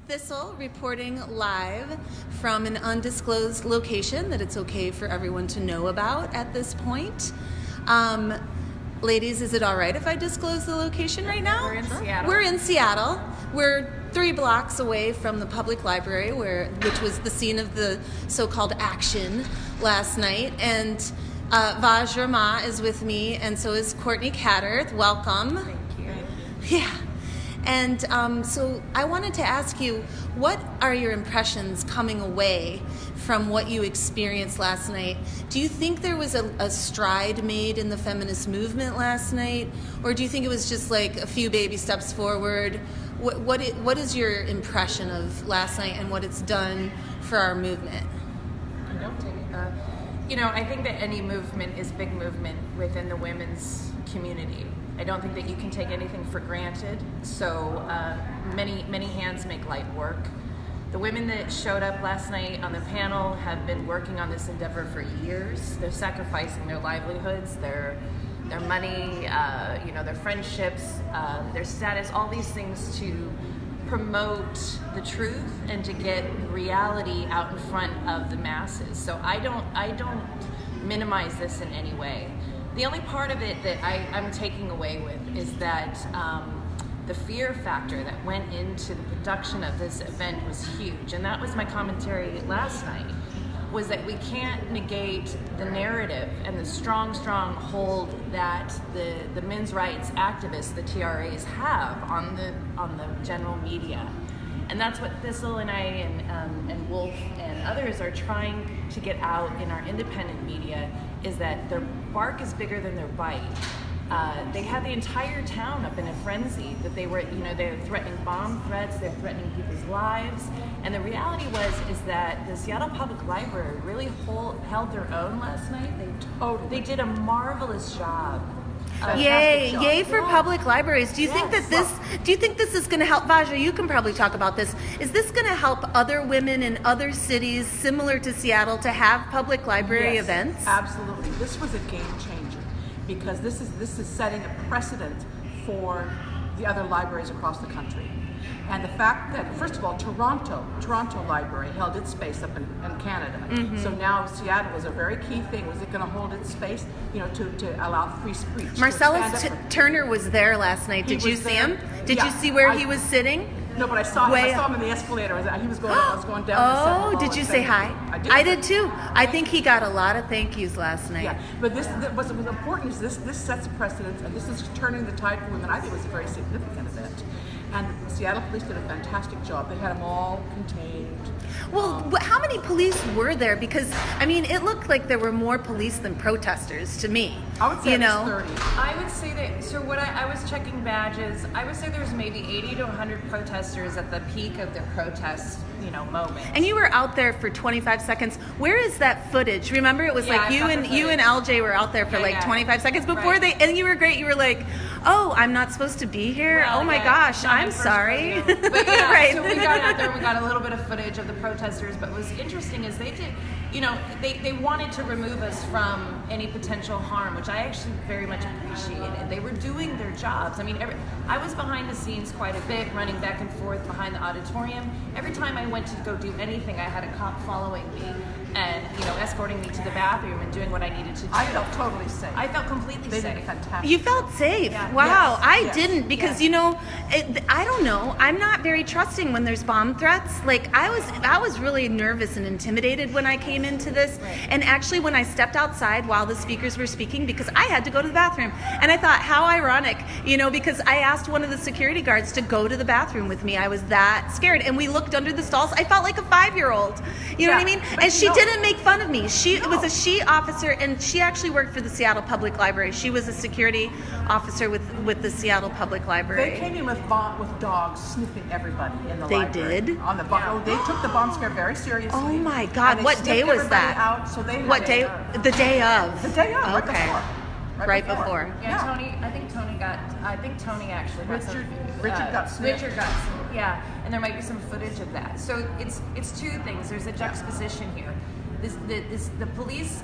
Thistle reporting live from an undisclosed location that it's okay for everyone to know about at this point. Ladies, is it all right if I disclose the location right now? We're in Seattle. We're in Seattle. We're 3 blocks away from the public library, which was the scene of the so-called action last night. And Vajra Ma is with me, and so is Courtney CatEarth. Welcome. Thank you. Yeah. And so I wanted to ask you, what are your impressions coming away from what you experienced last night? Do you think there was a stride made in the feminist movement last night? Or do you think it was just like a few baby steps forward? What is your impression of last night and what it's done for our movement? Don't take it. I think that any movement is big movement within the women's community. I don't think that you can take anything for granted. So many hands make light work. The women that showed up last night on the panel have been working on this endeavor for years. They're sacrificing their livelihoods, their money, their friendships, their status, all these things to promote the truth and to get reality out in front of the masses. So I don't minimize this in any way. The only part of it that I'm taking away with is that the fear factor that went into the production of this event was huge. And that was my commentary last night, was that we can't negate the narrative and the strong hold that the men's rights activists, the TRAs, have on the general media. And that's what Thistle and I and Wolf and others are trying to get out in our independent media, is that their bark is bigger than their bite. They had the entire town up in a frenzy that they were threatening bomb threats, they're threatening people's lives. And the reality is that the Seattle Public Library really held their own last night. They did a marvelous job. Yay for public libraries. Do you think that this is going to help? Vajra, you can probably talk about this. Is this going to help other women in other cities similar to Seattle to have public library events? Absolutely. This was a game changer because this is setting a precedent for the other libraries across the country. And the fact that, first of all, Toronto Library held its space up in Canada. Mm-hmm. So now Seattle was a very key thing. Was it going to hold its space, to allow free speech? Marcellus Turner was there last night. Did you see him? Did you see where he was sitting? No, but I saw him in the escalator. I was going down. Oh, did you say hi? I did too. I think he got a lot of thank yous last night. Yeah, but what's important is this sets a precedent, and this is turning the tide for women. I think it was a very significant event. And Seattle police did a fantastic job. They had them all contained. Well, how many police were there? Because, it looked like there were more police than protesters to me. I would say it was 30. I would say that, so I was checking badges, I would say there was maybe 80 to 100 protesters at the peak of their protest, moment. And you were out there for 25 seconds. Where is that footage? Remember, it was like you and LJ were out there for 25 seconds before and you were great. You were like, oh, I'm not supposed to be here? Well, oh my gosh, I'm sorry. But right. So we got out there, we got a little bit of footage of the protesters, but what was interesting is they did, they wanted to remove us from any potential harm, which I actually very much appreciated. They were doing their jobs. I was behind the scenes quite a bit, running back and forth behind the auditorium. Every time I went to go do anything, I had a cop following me and, escorting me to the bathroom and doing what I needed to do. I felt totally safe. I felt completely safe. They did fantastic. You felt safe? Yeah. Wow. Yes. I didn't because, I don't know. I'm not very trusting when there's bomb threats. Like, I was really nervous and intimidated when I came into this. Right. And actually, when I stepped outside while the speakers were speaking, because I had to go to the bathroom. And I thought, how ironic, because I asked one of the security guards to go to the bathroom with me. I was that scared. And we looked under the stalls. I felt like a 5-year-old. You know what I mean? And she didn't make fun of me. It was a she officer, and she actually worked for the Seattle Public Library. She was a security officer with the Seattle Public Library. They came in with dogs sniffing everybody in the library. They did? On the they took the bomb scare very seriously. Oh my God! What day was that? Out, so they what day? The day of. The day of. Okay. Right before. Yeah, Tony. I think Tony actually got Richard got sniffed. Yeah, and there might be some footage of that. So it's two things. There's a juxtaposition here. The police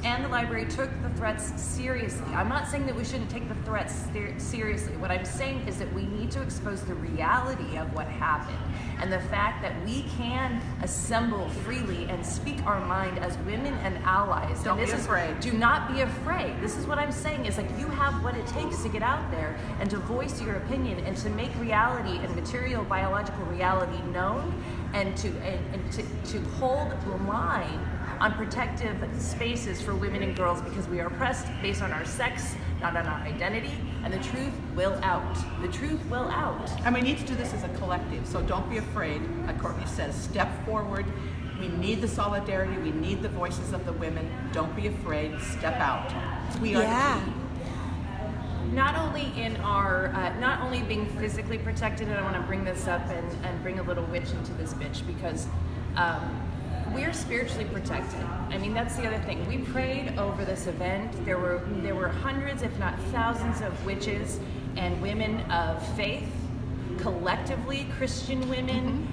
and the library took the threats seriously. I'm not saying that we shouldn't take the threats seriously. What I'm saying is that we need to expose the reality of what happened and the fact that we can assemble freely and speak our mind as women and allies. Don't and be afraid. Do not be afraid. This is what I'm saying is like you have what it takes to get out there and to voice your opinion and to make reality and material biological reality known and to hold the line on protective spaces for women and girls because we are oppressed based on our sex, not on our identity, and the truth will out. The truth will out. And we need to do this as a collective, so don't be afraid. Like Courtney says, step forward. We need the solidarity. We need the voices of the women. Don't be afraid. Step out. We are the team. Not only in our, not only being physically protected, and I want to bring this up and bring a little witch into this bitch because we're spiritually protected. I mean, that's the other thing. We prayed over this event. There were hundreds, if not thousands, of witches and women of faith, collectively Christian women,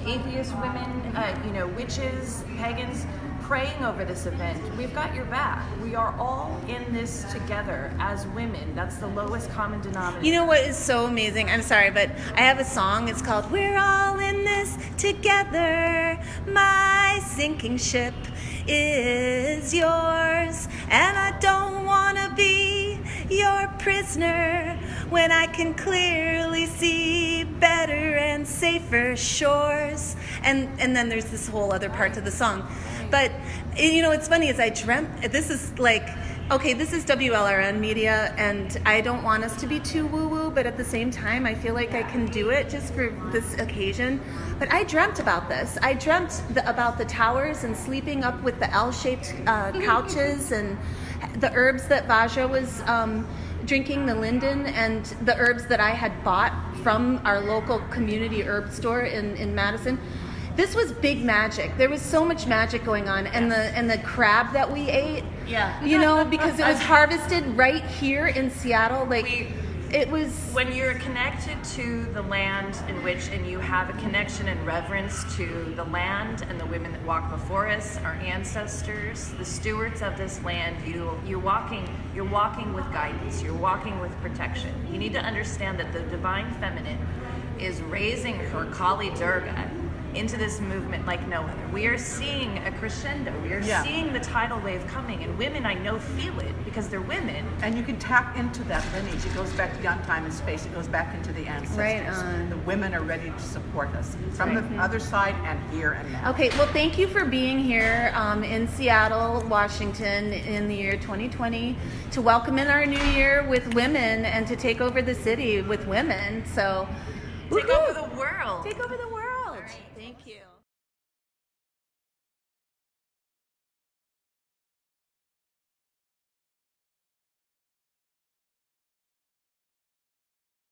atheist women, witches, pagans, praying over this event. We've got your back. We are all in this together as women. That's the lowest common denominator. You know what is so amazing? I'm sorry, but I have a song. It's called We're All in This Together. My sinking ship is yours. And I don't want to be your prisoner when I can clearly see better and safer shores. And then there's this whole other part to the song. But, it's funny is I dreamt, this is WLRN media, and I don't want us to be too woo-woo, but at the same time, I feel like I can do it just for this occasion. But I dreamt about this. I dreamt about the towers and sleeping up with the L-shaped couches and the herbs that Vajra was drinking, the linden, and the herbs that I had bought from our local community herb store in Madison. This was big magic. There was so much magic going on, and the crab that we ate. Yeah. Because it was harvested right here in Seattle. It was when you're connected to the land and you have a connection and reverence to the land and the women that walked before us, our ancestors, the stewards of this land. You're walking with guidance. You're walking with protection. You need to understand that the divine feminine is raising her Kali Durga into this movement like no other. We are seeing a crescendo. We are seeing the tidal wave coming, and women I know feel it because they're women. And you can tap into that lineage. It goes back beyond time and space. It goes back into the ancestors. Right on. The women are ready to support us from the other side and here and now. Okay, well, thank you for being here in Seattle, Washington in the year 2020 to welcome in our new year with women and to take over the city with women. So, Take over the world. Take over the world. Thank you.